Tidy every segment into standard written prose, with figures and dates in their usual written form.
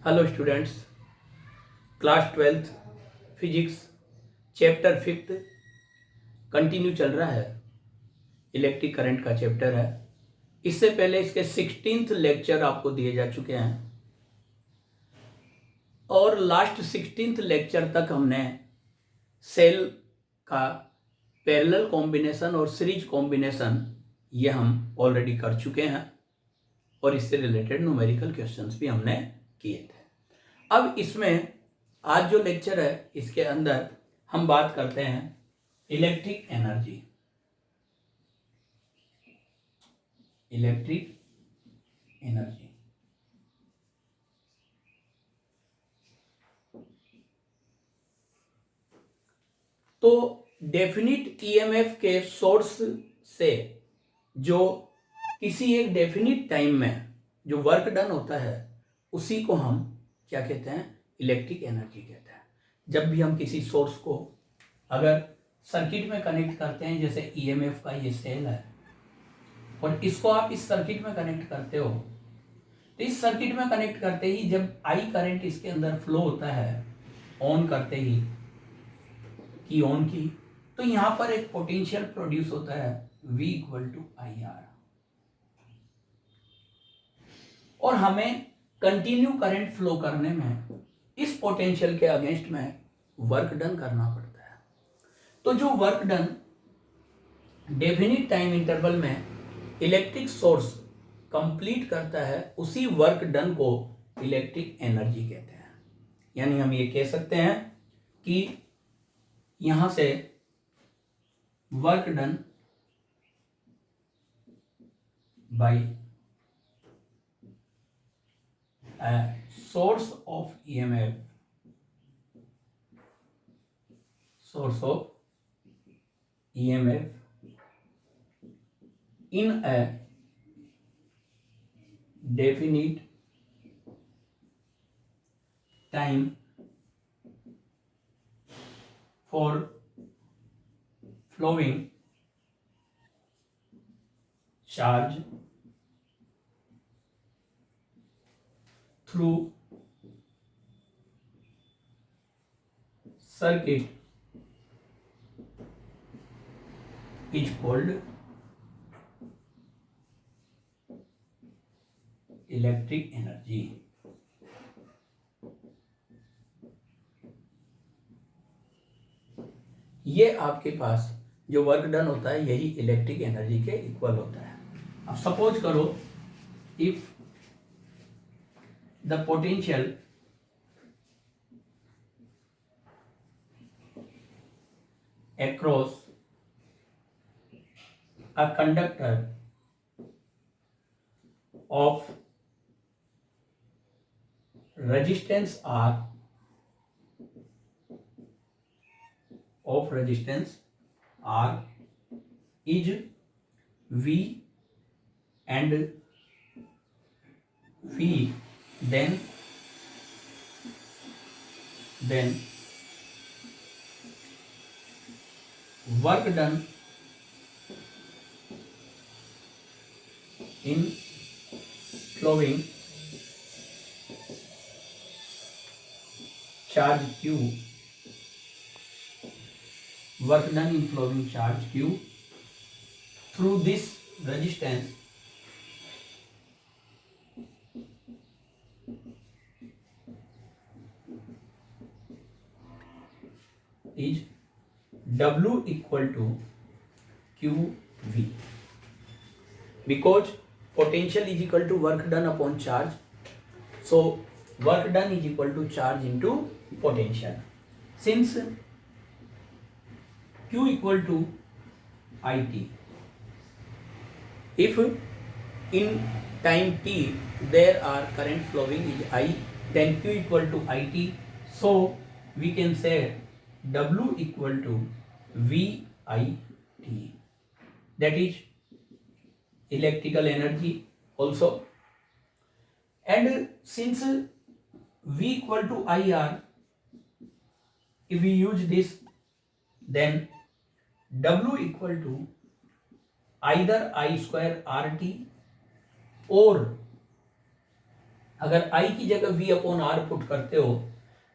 Hello students, class 12th physics chapter 5th continue चल रहा है। इलेक्ट्रिक करंट का चैप्टर है। इससे पहले इसके 16th लेक्चर आपको दिए जा चुके हैं और लास्ट 16th लेक्चर तक हमने सेल का पैरेलल कॉम्बिनेशन और सीरीज कॉम्बिनेशन ये हम ऑलरेडी कर चुके हैं और इससे रिलेटेड न्यूमेरिकल क्वेश्चंस भी हमने किए थे। अब इसमें आज जो लेक्चर है इसके अंदर हम बात करते हैं इलेक्ट्रिक एनर्जी। तो डेफिनिट ईएमएफ के सोर्स से जो किसी एक डेफिनिट टाइम में जो वर्क डन होता है उसी को हम क्या कहते हैं, इलेक्ट्रिक एनर्जी कहते हैं। जब भी हम किसी सोर्स को अगर सर्किट में कनेक्ट करते हैं, जैसे ईएमएफ का ये सेल है और इसको आप इस सर्किट में कनेक्ट करते हो, तो इस सर्किट में कनेक्ट करते ही जब आई करंट इसके अंदर फ्लो होता है ऑन करते ही की ऑन की, तो यहां पर एक पोटेंशियल प्रोड्यूस होता है V = IR और हमें कंटिन्यू करंट फ्लो करने में इस पोटेंशियल के अगेंस्ट में वर्क डन करना पड़ता है। तो जो work done definite time interval में इलेक्ट्रिक सोर्स कंप्लीट करता है उसी वर्क डन को इलेक्ट्रिक एनर्जी कहते हैं। यानी हम ये कह सकते हैं कि यहां से work done by source of EMF in a definite time for flowing charge through circuit is called electric energy. ये आपके पास जो वर्क डन होता है यही इलेक्ट्रिक एनर्जी के इक्वल होता है। अब सपोज करो if the potential across a conductor of resistance R is V and V, then work done in flowing charge Q through this resistance is W = QV, because potential is equal to work done upon charge, so work done is equal to charge into potential. Since Q = IT, if in time t there are current flowing is I, then Q = IT, so we can say W = VIT, that is electrical energy also. And since V = IR, if we use this, then W = either I² RT or अगर I की जगह V upon are put करते हो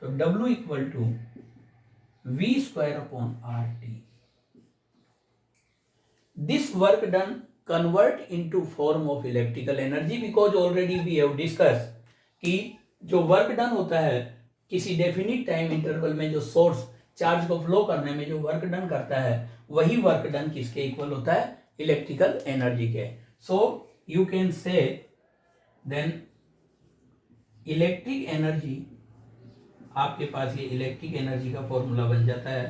तो W equal to V square upon R T. This work done convert into form of electrical energy because already we have discussed कि जो work done होता है किसी डेफिनिट टाइम इंटरवल में, जो सोर्स चार्ज को फ्लो करने में जो वर्क डन करता है, वही वर्क डन किसके इक्वल होता है? इलेक्ट्रिकल एनर्जी के. So you can say then electric energy, आपके पास ये इलेक्ट्रिक एनर्जी का फॉर्मूला बन जाता है.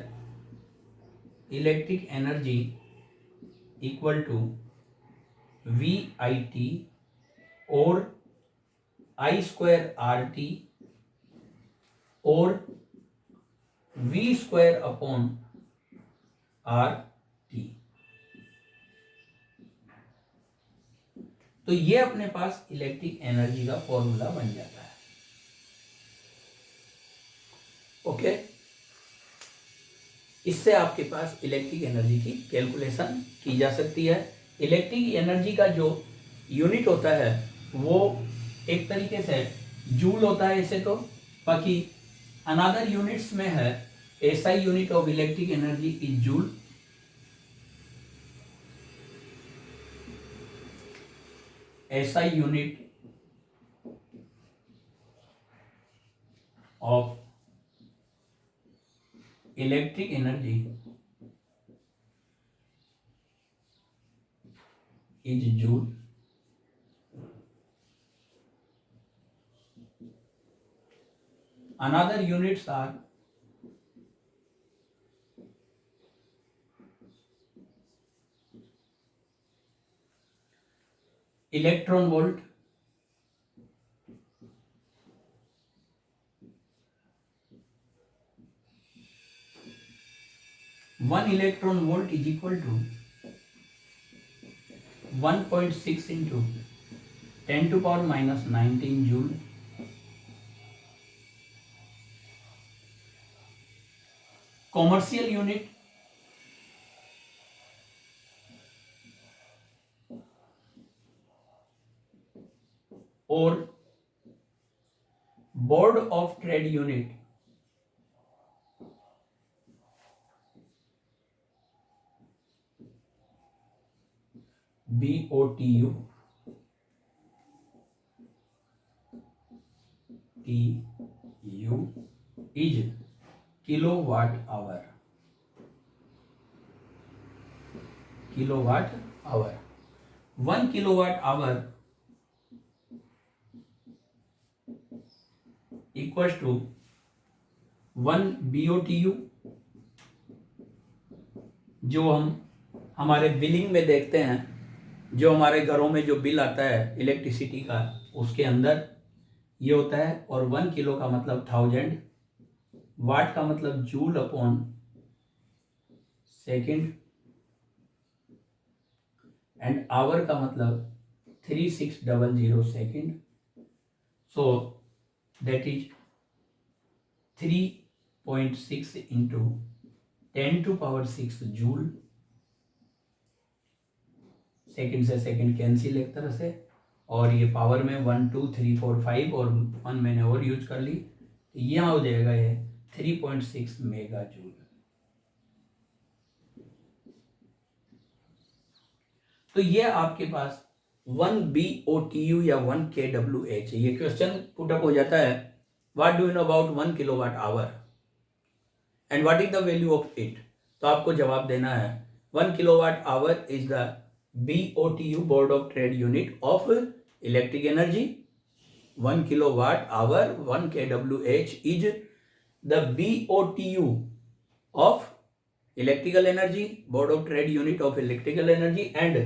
Electric energy equal to V I T और आई स्क्वायर आर टी और V square upon R T. तो ये अपने पास इलेक्ट्रिक एनर्जी का फॉर्मूला बन जाता है. ओके, इससे आपके पास इलेक्ट्रिक एनर्जी की कैलकुलेशन की जा सकती है. इलेक्ट्रिक एनर्जी का जो यूनिट होता है वो एक तरीके से जूल होता है ऐसे तो, बाकी अनदर यूनिट्स में है SI unit of electric energy is joule. SI unit of electric energy is joule. Another units are electron volt, one electron volt is equal to 1.6 into 10 to power minus 19 joule. Commercial unit or board of trade unit BOTU is kilowatt hour. Kilowatt hour. 1 kilowatt hour equals to 1 BOTU, जो हम हमारे billing में देखते हैं, जो हमारे घरों में जो बिल आता है इलेक्ट्रिसिटी का, उसके अंदर ये होता है. और 1 किलो का मतलब 1000, वाट का मतलब joule upon second, and hour का मतलब 3600 second. So that is 3.6 into 10 to power 6 joule. Second से सेकेंड कैंसिल एक तरह से, और ये पावर में 1 2 3 4 5 और 1 मैंने और यूज कर ली, तो यहाँ हो जाएगा ये 3.6 मेगा जूल. तो ये आपके पास 1 BOTU या 1 kWh. ये क्वेश्चन पुटअप हो जाता है, what do you know about 1 kilowatt hour and what is the value of it. तो आपको जवाब देना है 1 kilowatt hour is the BOTU, board of trade unit of electric energy. 1 kilowatt hour 1 kWh is the BOTU of electrical energy, board of trade unit of electrical energy, and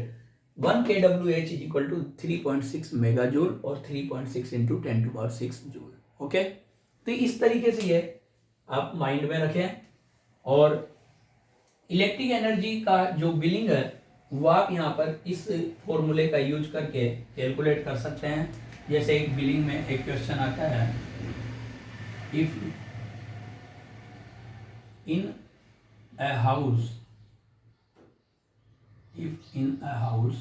1 kWh is equal to 3.6 megajoule और 3.6 into 10 to power 6 joule. Okay, तो इस तरीके से ये आप mind में रखें. और इलेक्ट्रिक एनर्जी का जो बिलिंग है वो आप यहाँ पर इस फॉर्मूले का यूज करके कैलकुलेट कर सकते हैं. जैसे एक बिलिंग में एक क्वेश्चन आता है, if in a house, if in a house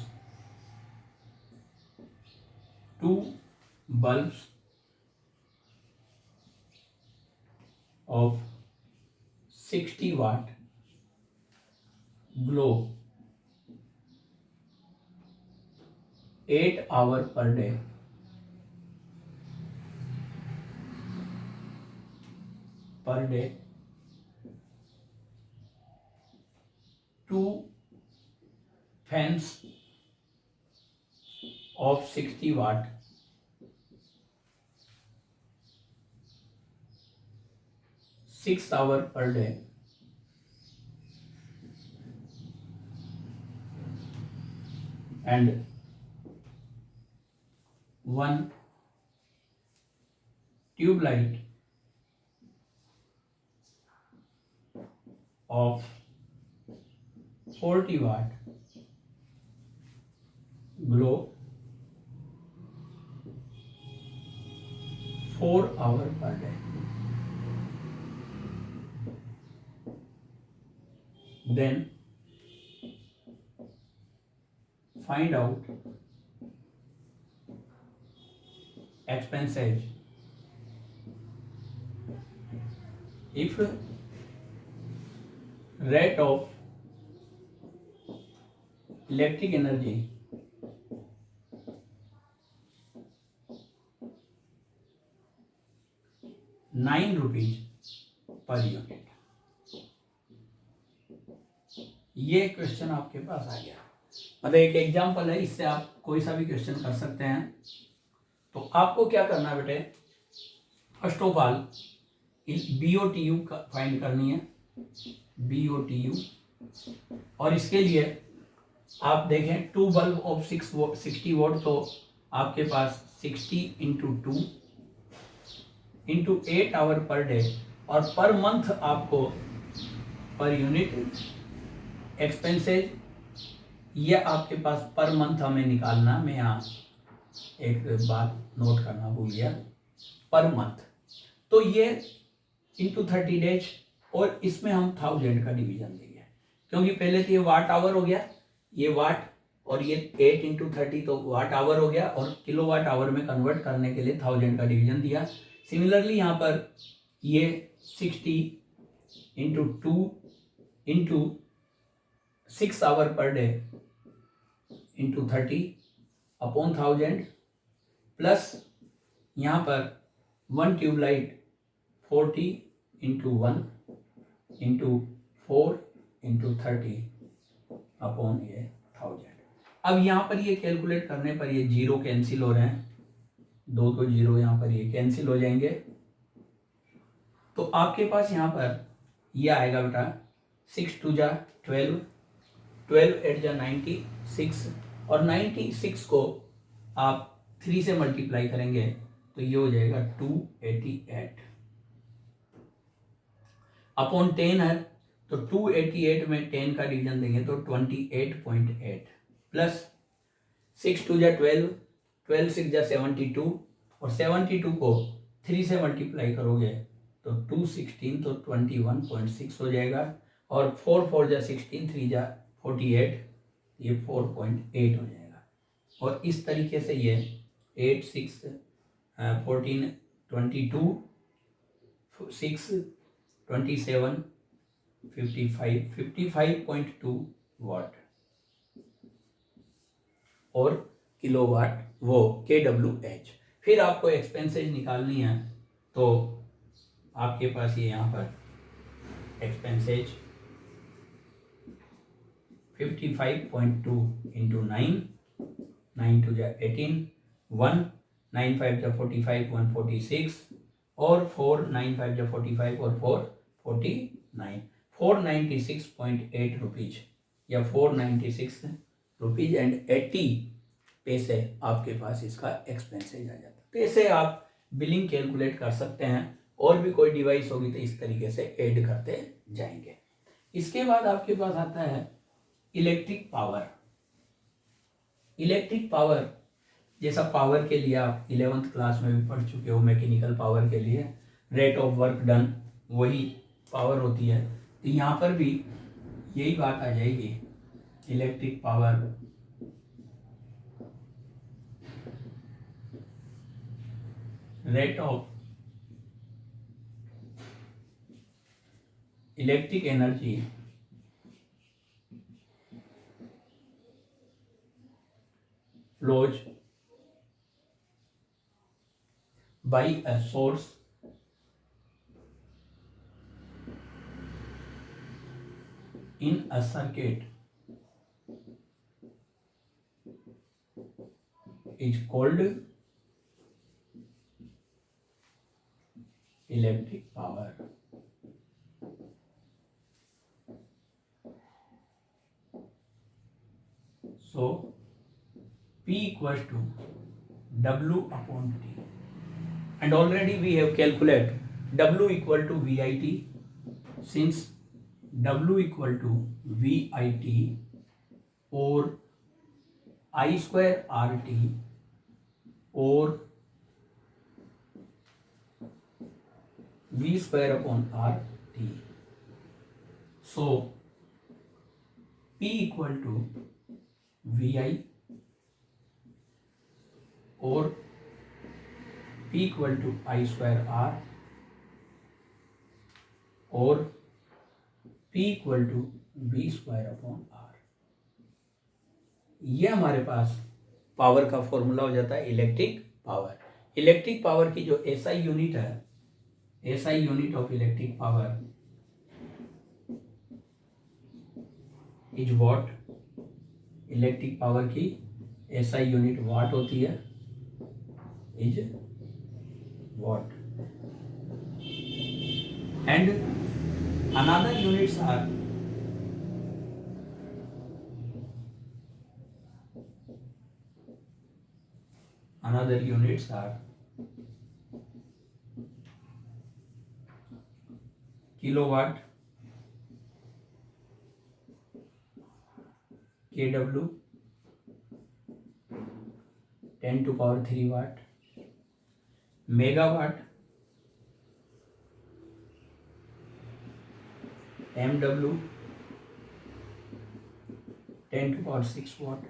2 bulbs of 60 watt globe 8 hour per day two fans of 60 watt 6 hour per day and one tube light of 40 watt globe 4 hour per day. Then find out expenses if rate of electric energy ₹9 per unit. ये question आपके पास आ गया, मतलब एक example है, इससे आप कोई सा भी क्वेश्चन कर सकते हैं। तो आपको क्या करना है बेटे, first of all BOTU find करनी है, BOTU। और इसके लिए आप देखें 2 बल्ब ऑफ 60 वोल्ट, तो आपके पास 60 into 2 into 8 hour per day, और पर मंथ आपको पर यूनिट एक्सपेंसेज, ये आपके पास पर मंथ हमें निकालना। मैं यहाँ एक बात नोट करना भूल गया, पर मंथ। तो ये इंटू 30 डेज, और इसमें हम 1000 का डिवीजन देंगे, क्योंकि पहले तो ये वाट आवर हो गया, ये वाट, और ये 8 इंटू 30 तो वाट आवर हो गया, और किलो वाट आवर में कन्वर्ट करने के लिए 1000 का डिवीजन दिया। सिमिलरली यहाँ पर ये 60 into 2 into 6 hour per day into 30 upon 1000, plus यहाँ पर 1 tubelight 40 into 1 into 4 into 30 upon ये 1000। अब यहाँ पर ये कैलकुलेट करने पर ये जीरो कैंसिल हो रहे हैं, 2 जीरो यहाँ पर ये कैंसिल हो जाएंगे। तो आपके पास यहाँ पर ये आएगा बेटा 6 2 जा 12, 12 8 जा 96, और 96 को आप 3 से मल्टीप्लाई करेंगे तो ये हो जाएगा 288 अपॉन 10 है, तो 288 में 10 का डिवीजन देंगे तो 28.8, प्लस 6 2 जा 12, 12 6 जा 72, और 72 को 3 से मल्टीप्लाई करोगे तो 216, तो 21.6 हो जाएगा, और 4 4 जा 16, 3 जा 48, ये 4.8 हो जाएगा। और इस तरीके से ये 8 6 14 22 6 27 55.2 वाट और किलोवाट वो kWh। फिर आपको एक्सपेंसेज निकालनी है, तो आपके पास ये यहाँ पर एक्सपेंसेज 55.2 इंटू 9, 9 2 जा 18, 1 9 5 जा 45, 146, और 4 9 5 जा 45, और 4 49, 496.8 रुपीज, या 496 रुपीज एंड 80 पैसे आपके पास इसका एक्सपेंसेज आ जाता है। तो ऐसे आप बिलिंग कैलकुलेट कर सकते हैं, और भी कोई डिवाइस होगी तो इस तरीके से ऐड करते जाएंगे। इसके बाद आपके पास आता है इलेक्ट्रिक पावर। इलेक्ट्रिक पावर, जैसा पावर के लिए आप 11th क्लास में भी पढ़ चुके हो, मैकेनिकल पावर के लिए रेट ऑफ वर्क डन वही पावर होती है, तो यहाँ पर भी यही बात आ जाएगी। Electric power rate of electric energy flows by a source in a circuit is called electric power. So P equals to W upon T, and already we have calculated W equal to VIT. Since W equal to VIT or I square RT or V square upon RT, so P equal to VI or P equal to I square R or P equal to V square upon R. ये हमारे पास power का formula हो जाता है electric power. Electric power की जो SI unit है, SI unit of electric power is what. Electric power की SI यूनिट वाट होती है, is watt, and another units are kilowatt, kW, 10 to power 3 watt, megawatt, MW, 10 to power 6 watt,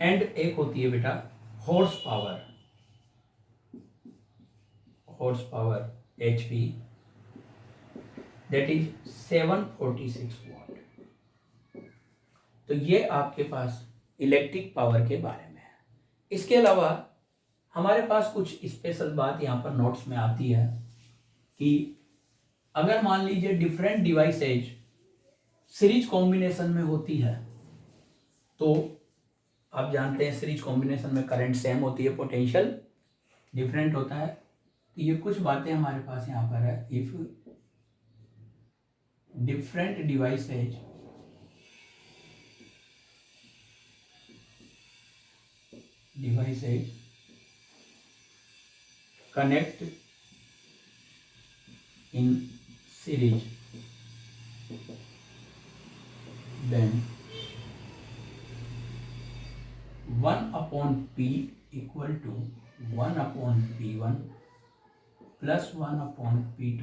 and एक होती है बेटा horse power HP, that is 746 वाट। तो ये आपके पास इलेक्ट्रिक पावर के बारे में है। इसके अलावा हमारे पास कुछ स्पेशल बात यहाँ पर नोट्स में आती है कि अगर मान लीजिए डिफरेंट डिवाइसेज सीरीज कॉम्बिनेशन में होती है, तो आप जानते हैं सीरीज कॉम्बिनेशन में करंट सेम होती है, पोटेंशियल डिफरेंट होता है। तो ये कुछ बातें हमारे पास यहाँ पर है। If different devices connect in series, then 1 upon P equal to 1 upon P1 plus 1 upon P2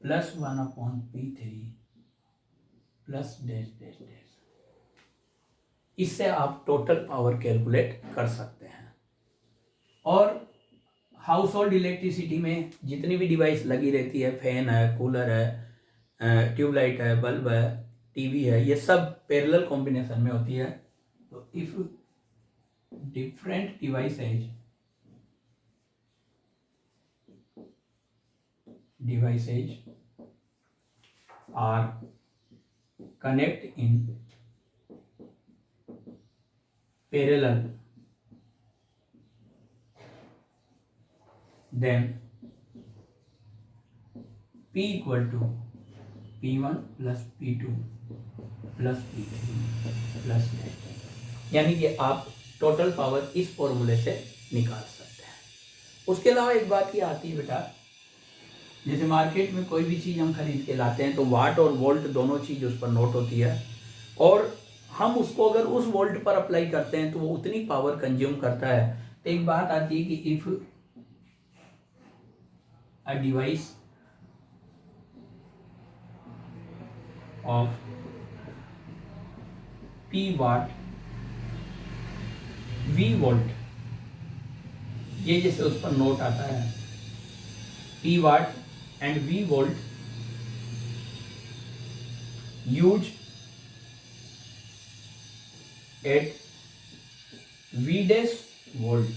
plus 1 upon P3 plus dash dash dash। इससे आप टोटल पावर कैलकुलेट कर सकते हैं। और हाउस होल्ड इलेक्ट्रिसिटी में जितनी भी डिवाइस लगी रहती है, फैन है, कूलर है, ट्यूबलाइट है, बल्ब है, टीवी है, ये सब पैरेलल कॉम्बिनेशन में होती है। तो if different devices are connect in parallel, then P equal to P1 plus P2 plus P3 plus dash, यानी कि आप टोटल पावर इस फॉर्मूले से निकाल सकते हैं। उसके अलावा एक बात ये आती है बेटा, जैसे मार्केट में कोई भी चीज़ हम खरीद के लाते हैं तो वाट और वोल्ट दोनों चीज़ उस पर नोट होती है, और हम उसको अगर उस वोल्ट पर अप्लाई करते हैं तो वो उतनी पावर कंज्यूम करता है। तो एक बात आती है कि if a device of P watt V volt, ये जैसे उस पर नोट आता है P watt and V volt use at V dash volt,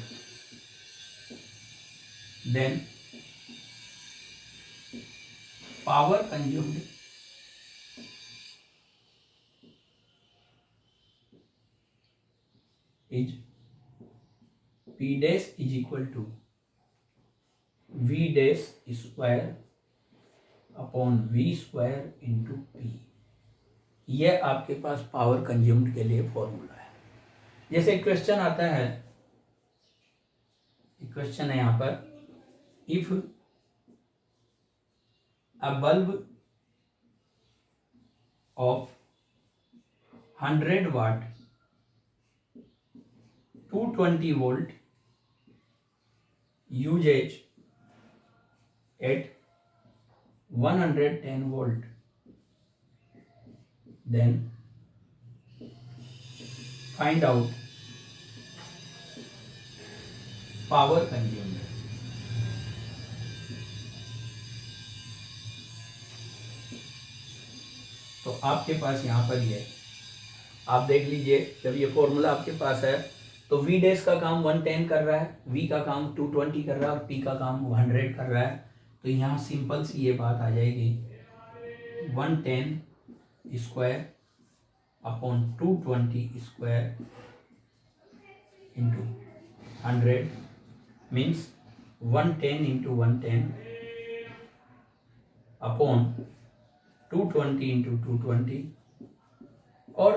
then power consumed is P dash is equal to V dash square upon V square into P। यह आपके पास power consumed के लिए फॉर्मूला है। जैसे question आता है, question है यहाँ पर, if a bulb of 100 watt 220 volt uses at 110 volt, then find out power consumed। तो आपके पास यहाँ पर ये आप देख लीजिए, जब ये फॉर्मूला आपके पास है तो V डैश का काम 110 कर रहा है, V का काम 220 कर रहा है और P का काम 100 कर रहा है। तो यहाँ सिंपल सी ये बात आ जाएगी, 110 square upon 220 square into 100 means 110 into 110 upon 220 into 220 और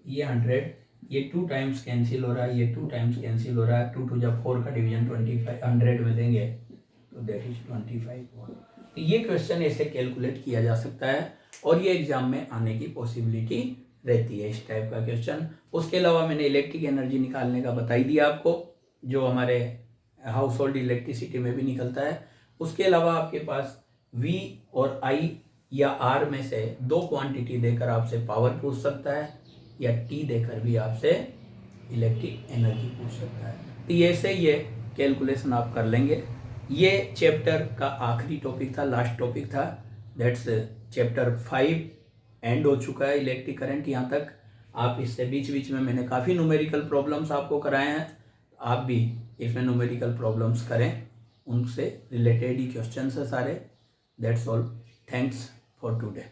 ये 100, ये 2 टाइम्स कैंसिल हो रहा है, ये 2 टाइम्स कैंसिल हो रहा है, 2 टू 4 का डिवीजन 25 100 में देंगे तो दैट इज 25 वोल्ट। तो ये क्वेश्चन ऐसे कैलकुलेट किया जा सकता है और ये एग्जाम में आने की पॉसिबिलिटी रहती है इस टाइप का क्वेश्चन। उसके अलावा मैंने इलेक्ट्रिक एनर्जी निकालने का बता ही दिया आपको, जो हमारे हाउस होल्ड इलेक्ट्रिसिटी में भी निकलता है। उसके अलावा आपके पास V और I या R में से 2 क्वांटिटी देकर आपसे पावर पूछ सकता है या T देकर भी आपसे इलेक्ट्रिक एनर्जी पूछ सकता है। तो ये से ये कैलकुलेशन आप कर लेंगे। ये चैप्टर का आखिरी टॉपिक था, लास्ट टॉपिक था, दैट्स चैप्टर 5 एंड हो चुका है इलेक्ट्रिक करंट यहाँ तक। आप इससे बीच बीच में मैंने काफ़ी न्यूमेरिकल प्रॉब्लम्स आपको कराए हैं, आप भी इसमें न्यूमेरिकल प्रॉब्लम्स करें, उनसे रिलेटेड ही क्वेश्चन है सारे। That's all, thanks for today.